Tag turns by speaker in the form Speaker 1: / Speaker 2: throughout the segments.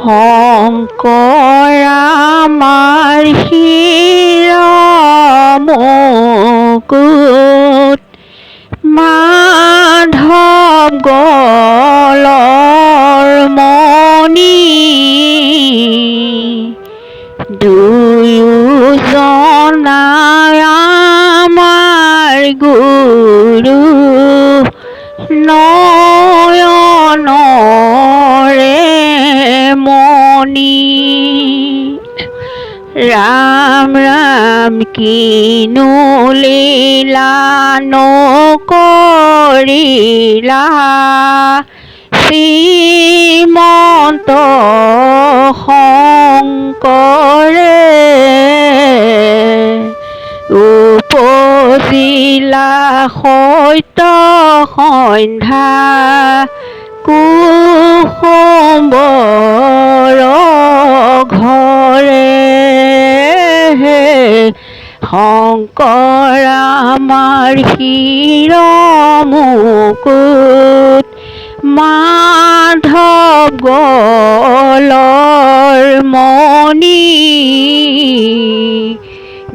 Speaker 1: শংকৰ আমাৰ মুকুট, মাধৱ গলৰ মণি, দুয়োজনাই আমাৰ গুৰু, নয়নৰে মণি। ৰাম ৰাম কিনো লীলা নকৰিলা, শ্ৰীমন্ত শংকৰে, উপজিলা সত্য সন্ধ্যা, কুসুম্বৰ ঘৰে। শংকৰ আমাৰ মুকুট, মাধৱ গলৰ মণি,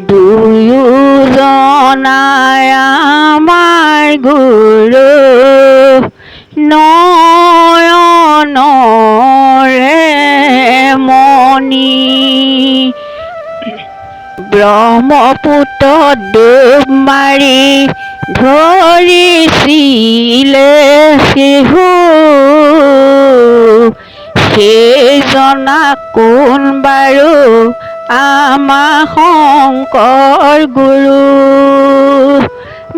Speaker 1: দুয়োজনাই আমাৰ গুৰু, নয়নৰে মণি। ব্ৰহ্মপুত্ৰত ডুব মাৰি ধৰিছিলে শিহু, সেইজনা কোন বাৰু আমাৰ শংকৰ গুৰু।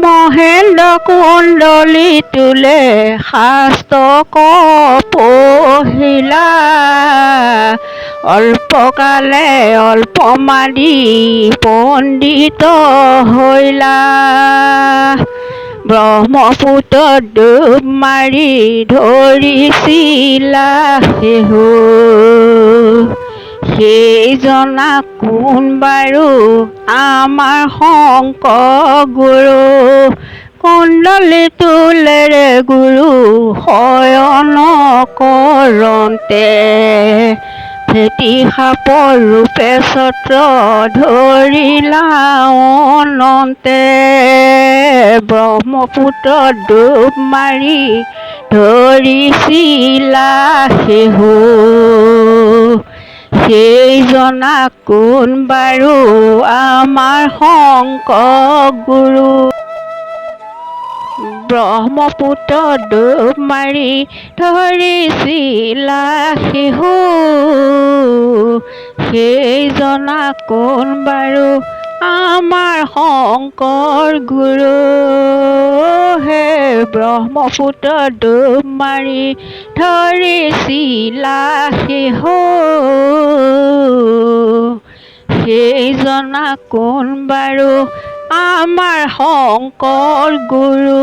Speaker 1: মহেন্দ্ৰ কুণ্ডলী তোলে শাস্ত্ৰ পঢ়িলা, অল্পকালে অল্পমাদি পণ্ডিত হৈলা। ব্ৰহ্মপুত্ৰত ডুব মাৰি ধৰিছিলা শিহু, সেইজনা কোন বাৰু আমাৰ শংকৰ গুৰু। কুণ্ডলী তোলেৰে গুৰু শয়ন কৰন্তে, ফেটি সাপৰ ৰূপে ছত্ৰ ধৰিলা অনন্তে। ব্ৰহ্মপুত্ৰত ডুব মাৰি ধৰিছিলা শিহু, সেইজনা কোন বাৰু আমাৰ শংকৰ গুৰু। ব্ৰহ্মপুত্ৰত ডুব মাৰি ধৰিছিলা শিহু, সেইজনা কোন বাৰু আমাৰ শংকৰ গুৰু। হে ব্ৰহ্মপুত্ৰত ডুব মাৰি ধৰিছিলা শিহু, সেইজনা কোন বাৰু আমাৰ শংকৰ গুৰু।